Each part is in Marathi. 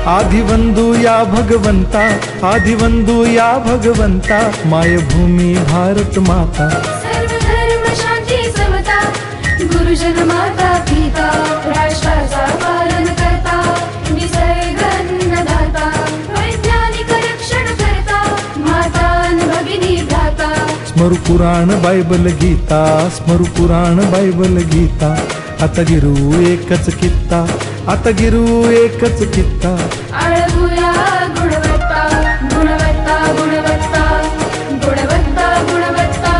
आदिवंदू या भगवंता, आदिवंदू या भगवंता, मायभूमी भारत माता। सर्व धर्म शांती समता, गुरुजन माता पिता, राष्ट्राचा पालन करता, निसर्ग अन्नदाता, वैज्ञानिक रक्षण करता, माता अन भगिनी भ्राता। स्मरू पुराण बायबल गीता, स्मरू पुराण बायबल गीता, आता गिरू एकच कित्ता, आता गिरू एकच कित्ता। आळवूया गुणवत्ता, गुणवत्ता, गुणवत्ता, गुणवत्ता, गुणवत्ता,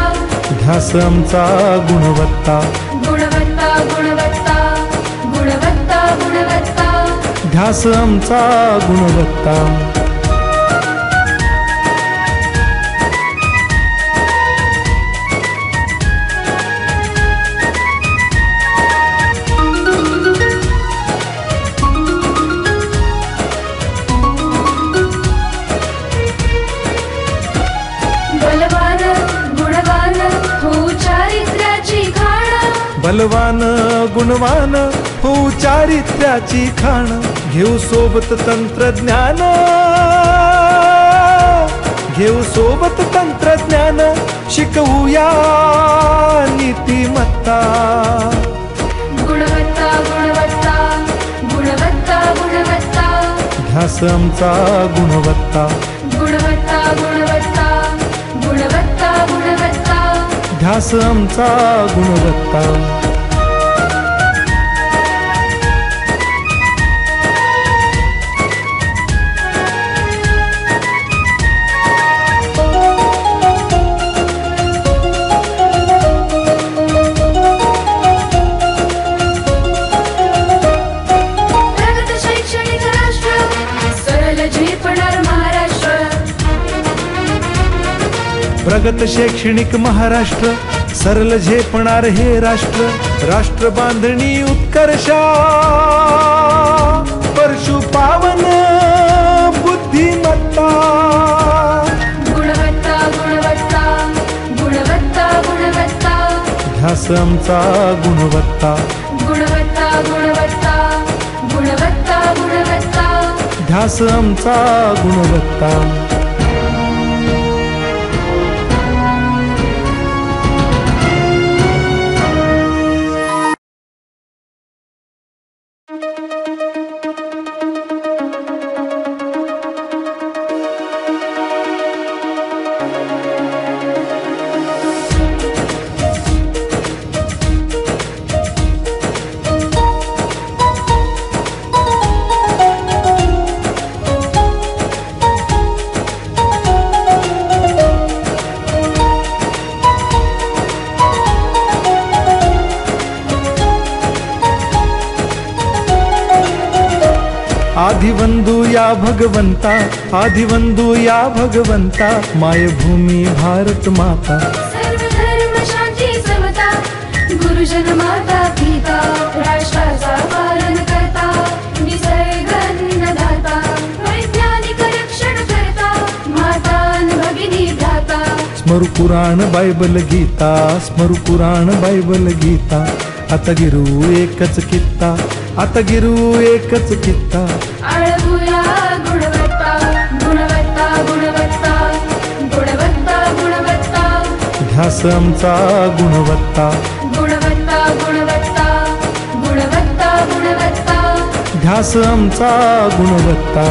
ध्यास आमचा गुणवत्ता, गुणवत्ता, गुणवत्ता, गुणवत्ता, गुणवत्ता, ध्यास आमचा गुणवत्ता। बलवान गुणवान हो चारित्र्याची खाण, बलवान गुणवान हो चारित्र्याची खाण, घेऊ सोबत तंत्रज्ञान, घेऊ सोबत तंत्रज्ञान, शिकवूया नीतिमत्ता। गुणवत्ता, गुणवत्ता, गुणवत्ता, गुणवत्ता, ध्यास आमचा गुणवत्ता, गुणवत्ता, गुणवत्ता, गुणवत्ता, गुणवत्ता, ध्यास आमचा गुणवत्ता। प्रगत शैक्षणिक राष्ट्र, सरळ झेपणार महाराष्ट्र। प्रगत शैक्षणिक महाराष्ट्र, सरल झेपणार हे राष्ट्र, राष्ट्र बांधणी उत्कर्षा, परशु पावन बुद्धिमत्ता। गुणवत्ता, गुणवत्ता, गुणवत्ता, गुणवत्ता, ध्यास आमचा गुणवत्ता, गुणवत्ता, गुणवत्ता, गुणवत्ता, गुणवत्ता, ध्यास आमचा गुणवत्ता। आदिवंदू या भगवंता, आदिवंदू या भगवंता, मायभूमी भारत माता। सर्व धर्म शांती समता, गुरुजन माता पिता, राष्ट्राचा पालन करता, निसर्ग अन्नदाता, वैज्ञानिक रक्षण करता, माता अन भगिनी भ्राता। स्मरू पुराण बायबल गीता, स्मरू पुराण बायबल गीता, आता गिरू एकच कित्ता, आता गिरू एकच कित्ता। आळवूया गुणवत्ता, गुणवत्ता, गुणवत्ता, गुणवत्ता, गुणवत्ता, ध्यास आमचा गुणवत्ता, गुणवत्ता, गुणवत्ता, गुणवत्ता, गुणवत्ता, ध्यास आमचा गुणवत्ता।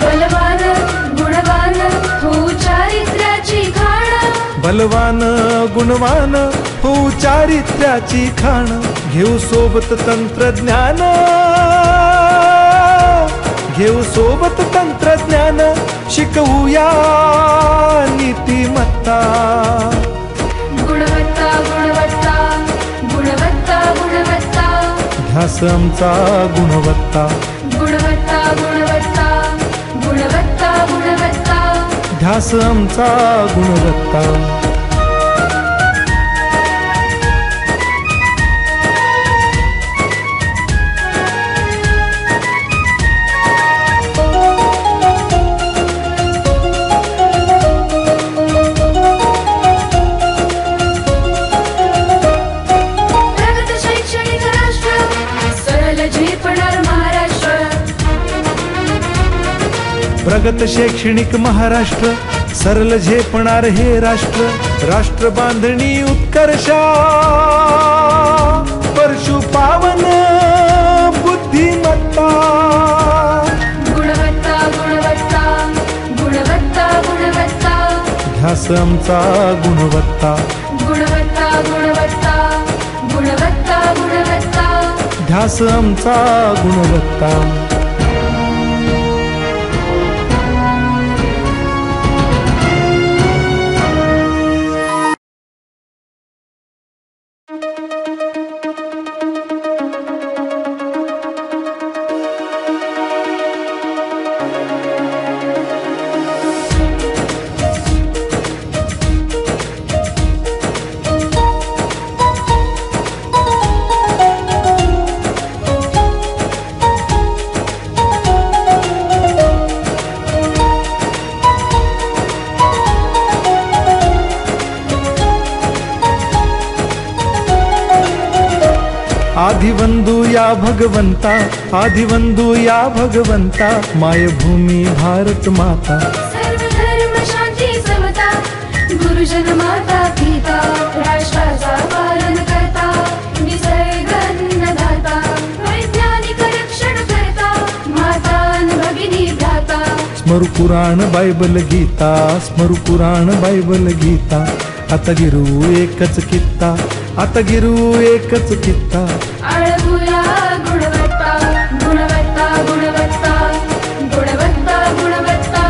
बलवान गुणवान हो चारित्र्याची खाण, बलवान गुणवान हो चारित्र्याची खाण, घेऊ सोबत तंत्रज्ञान, घेऊ सोबत तंत्रज्ञान, शिकवूया नीतिमत्ता। गुणवत्ता, गुणवत्ता, गुणवत्ता, गुणवत्ता, ध्यास आमचा गुणवत्ता, गुणवत्ता, गुणवत्ता, गुणवत्ता, गुणवत्ता, ध्यास आमचा गुणवत्ता। प्रगत शैक्षणिक महाराष्ट्र, सरल झेपणार हे राष्ट्र, राष्ट्र बांधणी उत्कर्षा, परशु पावन बुद्धिमत्ता. गुणवत्ता गुणवत्ता गुणवत्ता गुणवत्ता, ध्यास आमचा गुणवत्ता. गुणवत्ता गुणवत्ता गुणवत्ता गुणवत्ता, ध्यास आमचा गुणवत्ता. आदिवंदू या भगवंता, आदिवंदू या भगवंता, मायभूमी भारत माता. सर्व धर्म शांती समता, गुरुजन माता पिता, राष्ट्राचा पालन करता, निसर्ग अन्नदाता, वैज्ञानिक रक्षण करता, माता न भगिनी भ्राता. स्मरू पुराण बायबल गीता, स्मरू पुराण बायबल गीता. आता गिरू एकच कित्ता, आता गिरू एकच कित्ता. आळवूया गुणवत्ता गुणवत्ता गुणवत्ता गुणवत्ता गुणवत्ता,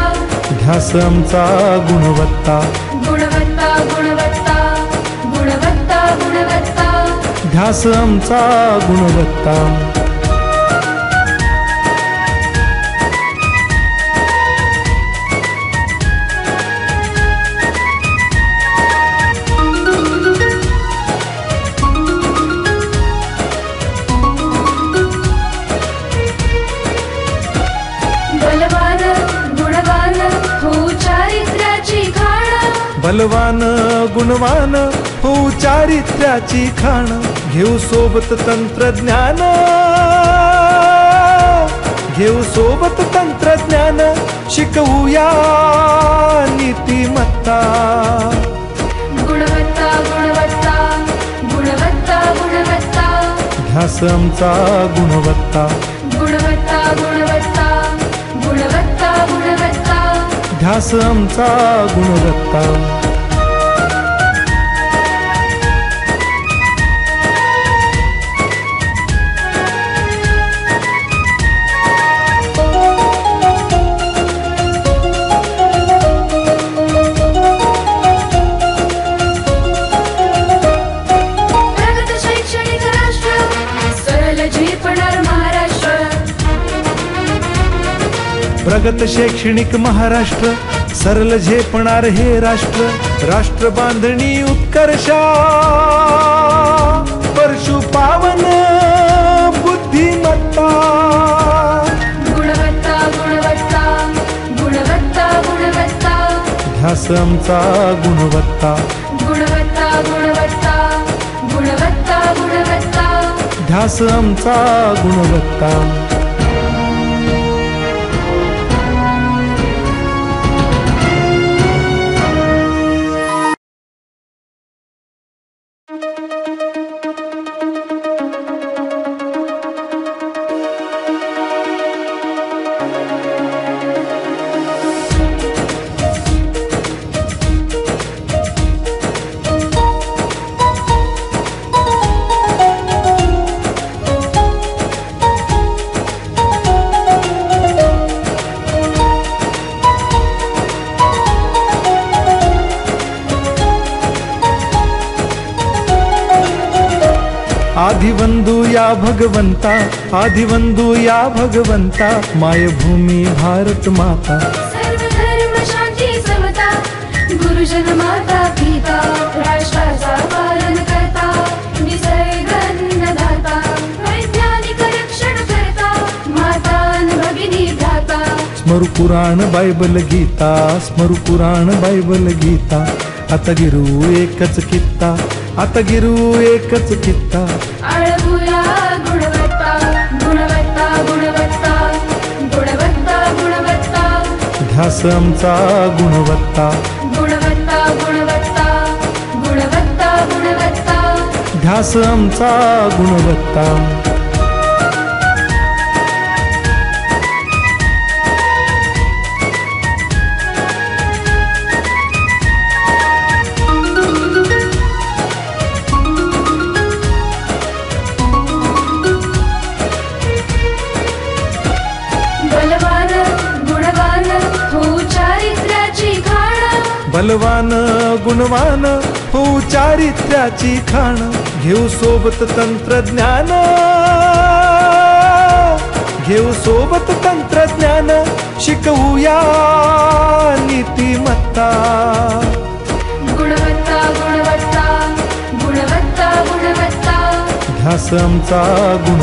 ध्यास आमचा गुणवत्ता. गुणवत्ता गुणवत्ता गुणवत्ता गुणवत्ता, ध्यास आमचा गुणवत्ता. बलवान गुणवान हो चारित्र्याची खाण, बलवान गुणवान हो चारित्र्याची खाण. घेऊ सोबत तंत्रज्ञान, घेऊ सोबत तंत्रज्ञान, शिकवूया नीतिमत्ता. गुणवत्ता गुणवत्ता गुणवत्ता गुणवत्ता, ध्यास आमचा गुणवत्ता. गुणवत्ता गुणवत्ता गुणवत्ता गुणवत्ता, ध्यास आमचा गुणवत्ता. प्रगत शैक्षणिक राष्ट्र, सरल झेपणार महाराष्ट्र. प्रगत शैक्षणिक महाराष्ट्र, सरल झेपणार हे राष्ट्र, राष्ट्र बांधणी उत्कर्षा, परशु पावन बुद्धिमत्ता. गुणवत्ता गुणवत्ता गुणवत्ता गुणवत्ता, ध्यास आमचा गुणवत्ता. गुणवत्ता गुणवत्ता गुणवत्ता गुणवत्ता, ध्यास आमचा गुणवत्ता. आदिवंदू या भगवंता, आदिवंदू या भगवंता, मायभूमी भारत माता. सर्व धर्म शांती समता, गुरुजन माता पिता, राष्ट्राचा पालन करता, निसर्ग अन्नदाता, वैज्ञानिक रक्षण करता, माता न भगिनी भ्राता. स्मरू पुराण बायबल गीता, स्मरू पुराण बायबल गीता. आता गिरू एकच कित्ता, आता गिरू एकच कित्ता. आळवूया गुणवत्ता गुणवत्ता गुणवत्ता गुणवत्ता गुणवत्ता, ध्यास आमचा गुणवत्ता, गुणवत्ता गुणवत्ता गुणवत्ता गुणवत्ता ध्यास आमचा गुणवत्ता. बलवान गुणवान हो चारित्र्याची खाण, बलवान गुणवान हो चारित्र्याची खाण, घेऊ सोबत तंत्रज्ञान, घेऊ सोबत तंत्रज्ञान, शिकवूया नीतिमत्ता. गुणवत्ता गुणवत्ता गुणवत्ता गुणवत्ता ध्यास आमचा गुण